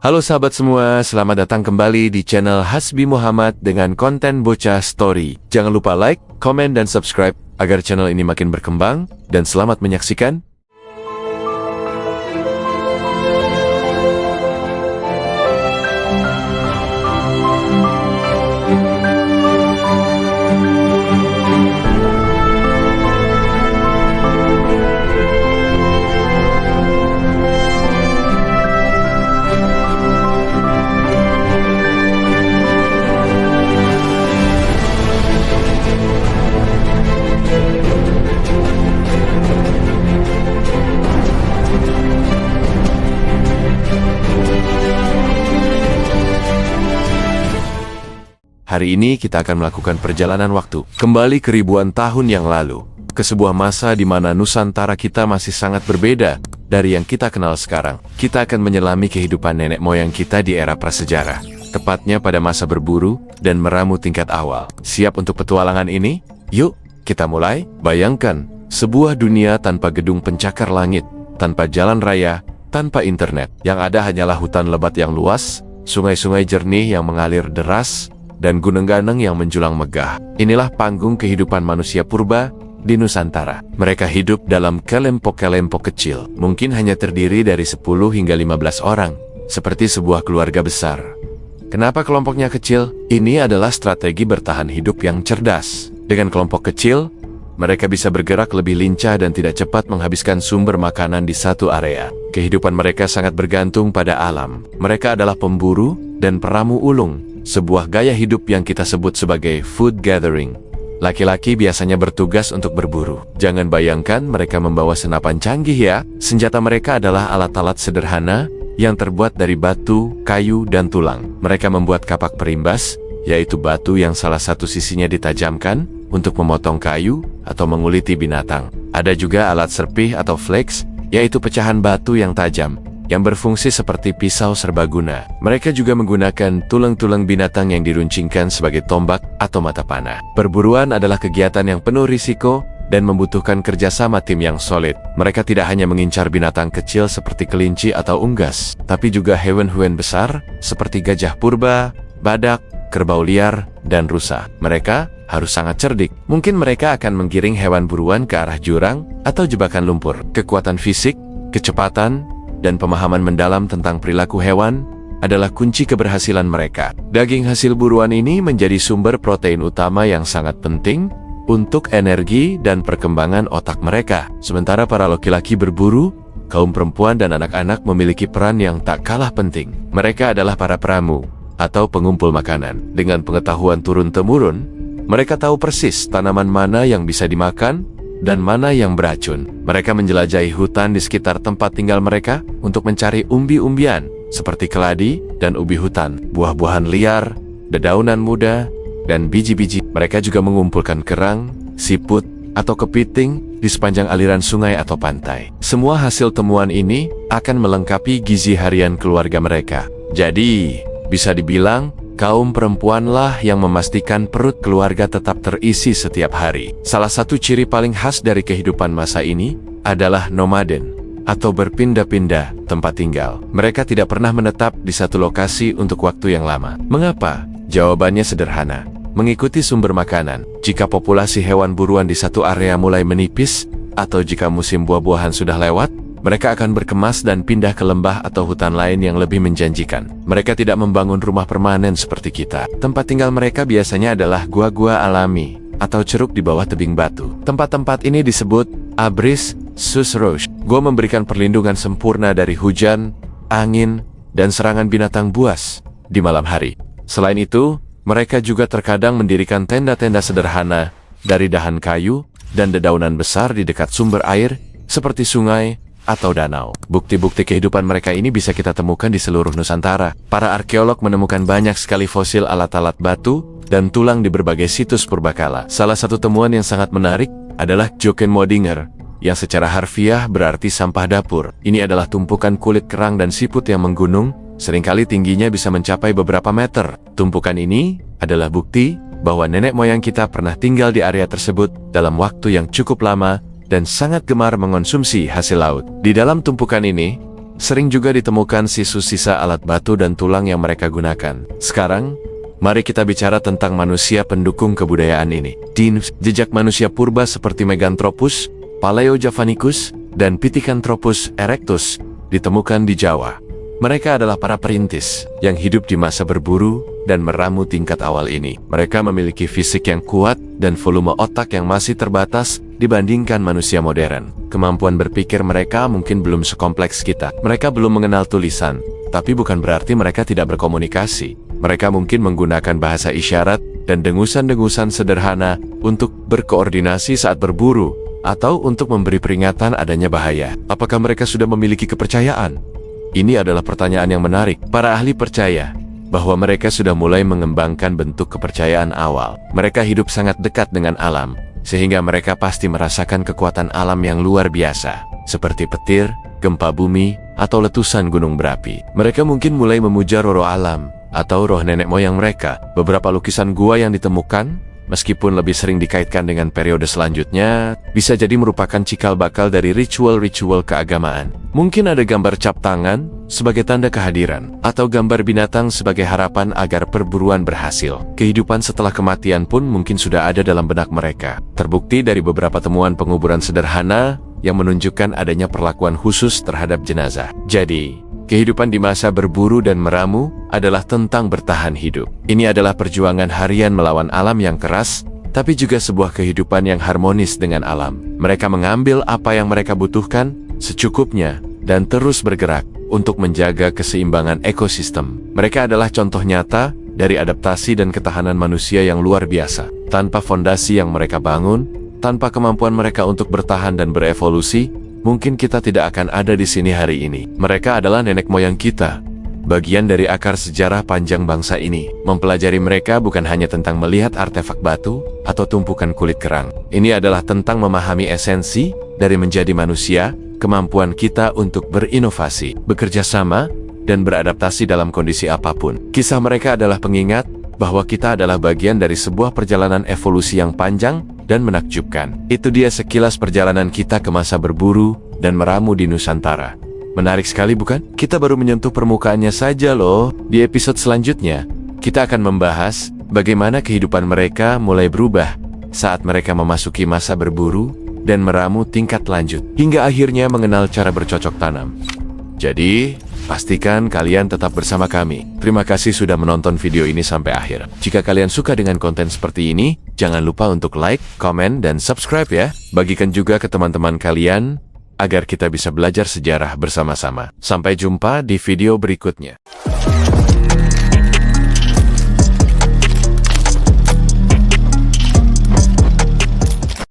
Halo sahabat semua, selamat datang kembali di channel Hasbi Muhammad dengan konten Bocah Story. Jangan lupa like, komen, dan subscribe agar channel ini makin berkembang, dan selamat menyaksikan. Hari ini kita akan melakukan perjalanan waktu, kembali ke ribuan tahun yang lalu, ke sebuah masa di mana Nusantara kita masih sangat berbeda dari yang kita kenal sekarang. Kita akan menyelami kehidupan nenek moyang kita di era prasejarah, tepatnya pada masa berburu dan meramu tingkat awal. Siap untuk petualangan ini? Yuk, kita mulai. Bayangkan, sebuah dunia tanpa gedung pencakar langit, tanpa jalan raya, tanpa internet. Yang ada hanyalah hutan lebat yang luas, sungai-sungai jernih yang mengalir deras, dan gunung-ganeng yang menjulang megah. Inilah panggung kehidupan manusia purba di Nusantara. Mereka hidup dalam kelompok-kelompok kecil, mungkin hanya terdiri dari 10 hingga 15 orang, seperti sebuah keluarga besar. Kenapa kelompoknya kecil? Ini adalah strategi bertahan hidup yang cerdas. Dengan kelompok kecil, mereka bisa bergerak lebih lincah dan tidak cepat menghabiskan sumber makanan di satu area. Kehidupan mereka sangat bergantung pada alam. Mereka adalah pemburu dan peramu ulung, sebuah gaya hidup yang kita sebut sebagai food gathering. Laki-laki biasanya bertugas untuk berburu. Jangan bayangkan mereka membawa senapan canggih ya. Senjata mereka adalah alat-alat sederhana yang terbuat dari batu, kayu, dan tulang. Mereka membuat kapak perimbas, yaitu batu yang salah satu sisinya ditajamkan untuk memotong kayu atau menguliti binatang. Ada juga alat serpih atau fleks, yaitu pecahan batu yang tajam, yang berfungsi seperti pisau serbaguna. Mereka juga menggunakan tulang-tulang binatang yang diruncingkan sebagai tombak atau mata panah. Perburuan adalah kegiatan yang penuh risiko dan membutuhkan kerjasama tim yang solid. Mereka tidak hanya mengincar binatang kecil seperti kelinci atau unggas, tapi juga hewan-hewan besar seperti gajah purba, badak, kerbau liar, dan rusa. Mereka harus sangat cerdik. Mungkin mereka akan menggiring hewan buruan ke arah jurang atau jebakan lumpur. Kekuatan fisik, kecepatan, dan pemahaman mendalam tentang perilaku hewan adalah kunci keberhasilan mereka. Daging hasil buruan ini menjadi sumber protein utama yang sangat penting untuk energi dan perkembangan otak mereka. Sementara para laki-laki berburu, kaum perempuan dan anak-anak memiliki peran yang tak kalah penting. Mereka adalah para peramu atau pengumpul makanan. Dengan pengetahuan turun-temurun, mereka tahu persis tanaman mana yang bisa dimakan dan mana yang beracun. Mereka menjelajahi hutan di sekitar tempat tinggal mereka untuk mencari umbi-umbian seperti keladi dan ubi hutan, buah-buahan liar, dedaunan muda, dan biji-biji. Mereka juga mengumpulkan kerang, siput, atau kepiting di sepanjang aliran sungai atau pantai. Semua hasil temuan ini akan melengkapi gizi harian keluarga mereka. Jadi, bisa dibilang kaum perempuanlah yang memastikan perut keluarga tetap terisi setiap hari. Salah satu ciri paling khas dari kehidupan masa ini adalah nomaden atau berpindah-pindah tempat tinggal. Mereka tidak pernah menetap di satu lokasi untuk waktu yang lama. Mengapa? Jawabannya sederhana. Mengikuti sumber makanan. Jika populasi hewan buruan di satu area mulai menipis, atau jika musim buah-buahan sudah lewat, mereka akan berkemas dan pindah ke lembah atau hutan lain yang lebih menjanjikan. Mereka tidak membangun rumah permanen seperti kita. Tempat tinggal mereka biasanya adalah gua-gua alami atau ceruk di bawah tebing batu. Tempat-tempat ini disebut abris sus roche. Gua memberikan perlindungan sempurna dari hujan, angin, dan serangan binatang buas di malam hari. Selain itu, mereka juga terkadang mendirikan tenda-tenda sederhana dari dahan kayu dan dedaunan besar di dekat sumber air seperti sungai atau danau. Bukti-bukti kehidupan mereka ini bisa kita temukan di seluruh Nusantara. Para arkeolog menemukan banyak sekali fosil alat-alat batu dan tulang di berbagai situs purbakala. Salah satu temuan yang sangat menarik adalah Jokenmodinger, yang secara harfiah berarti sampah dapur. Ini adalah tumpukan kulit kerang dan siput yang menggunung, seringkali tingginya bisa mencapai beberapa meter. Tumpukan ini adalah bukti bahwa nenek moyang kita pernah tinggal di area tersebut dalam waktu yang cukup lama dan sangat gemar mengonsumsi hasil laut. Di dalam tumpukan ini, Sering juga ditemukan sisa alat batu dan tulang yang mereka gunakan. Sekarang, mari kita bicara tentang manusia pendukung kebudayaan ini. Jejak manusia purba seperti Meganthropus, Paleojavanicus, dan Pithecanthropus erectus ditemukan di Jawa. Mereka adalah para perintis yang hidup di masa berburu dan meramu tingkat awal ini. Mereka memiliki fisik yang kuat dan volume otak yang masih terbatas dibandingkan manusia modern. Kemampuan berpikir mereka mungkin belum sekompleks kita. Mereka belum mengenal tulisan, tapi bukan berarti mereka tidak berkomunikasi. Mereka mungkin menggunakan bahasa isyarat dan dengusan-dengusan sederhana untuk berkoordinasi saat berburu atau untuk memberi peringatan adanya bahaya. Apakah mereka sudah memiliki kepercayaan? Ini adalah pertanyaan yang menarik. Para ahli percaya bahwa mereka sudah mulai mengembangkan bentuk kepercayaan awal. Mereka hidup sangat dekat dengan alam, sehingga mereka pasti merasakan kekuatan alam yang luar biasa, seperti petir, gempa bumi, atau letusan gunung berapi. Mereka mungkin mulai memuja roh alam, atau roh nenek moyang mereka. Beberapa lukisan gua yang ditemukan, meskipun lebih sering dikaitkan dengan periode selanjutnya, bisa jadi merupakan cikal bakal dari ritual-ritual keagamaan. Mungkin ada gambar cap tangan sebagai tanda kehadiran, atau gambar binatang sebagai harapan agar perburuan berhasil. Kehidupan setelah kematian pun mungkin sudah ada dalam benak mereka. Terbukti dari beberapa temuan penguburan sederhana yang menunjukkan adanya perlakuan khusus terhadap jenazah. Jadi, kehidupan di masa berburu dan meramu adalah tentang bertahan hidup. Ini adalah perjuangan harian melawan alam yang keras, tapi juga sebuah kehidupan yang harmonis dengan alam. Mereka mengambil apa yang mereka butuhkan secukupnya dan terus bergerak untuk menjaga keseimbangan ekosistem. Mereka adalah contoh nyata dari adaptasi dan ketahanan manusia yang luar biasa. Tanpa fondasi yang mereka bangun, tanpa kemampuan mereka untuk bertahan dan berevolusi, mungkin kita tidak akan ada di sini hari ini. Mereka adalah nenek moyang kita, bagian dari akar sejarah panjang bangsa ini. Mempelajari mereka bukan hanya tentang melihat artefak batu atau tumpukan kulit kerang. Ini adalah tentang memahami esensi dari menjadi manusia, kemampuan kita untuk berinovasi, bekerja sama, dan beradaptasi dalam kondisi apapun. Kisah mereka adalah pengingat bahwa kita adalah bagian dari sebuah perjalanan evolusi yang panjang dan menakjubkan. Itu dia sekilas perjalanan kita ke masa berburu dan meramu di Nusantara. Menarik sekali bukan? Kita baru menyentuh permukaannya saja loh. Di episode selanjutnya, kita akan membahas bagaimana kehidupan mereka mulai berubah saat mereka memasuki masa berburu dan meramu tingkat lanjut, hingga akhirnya mengenal cara bercocok tanam. Jadi, pastikan kalian tetap bersama kami. Terima kasih sudah menonton video ini sampai akhir. Jika kalian suka dengan konten seperti ini, jangan lupa untuk like, komen, dan subscribe ya. Bagikan juga ke teman-teman kalian, agar kita bisa belajar sejarah bersama-sama. Sampai jumpa di video berikutnya.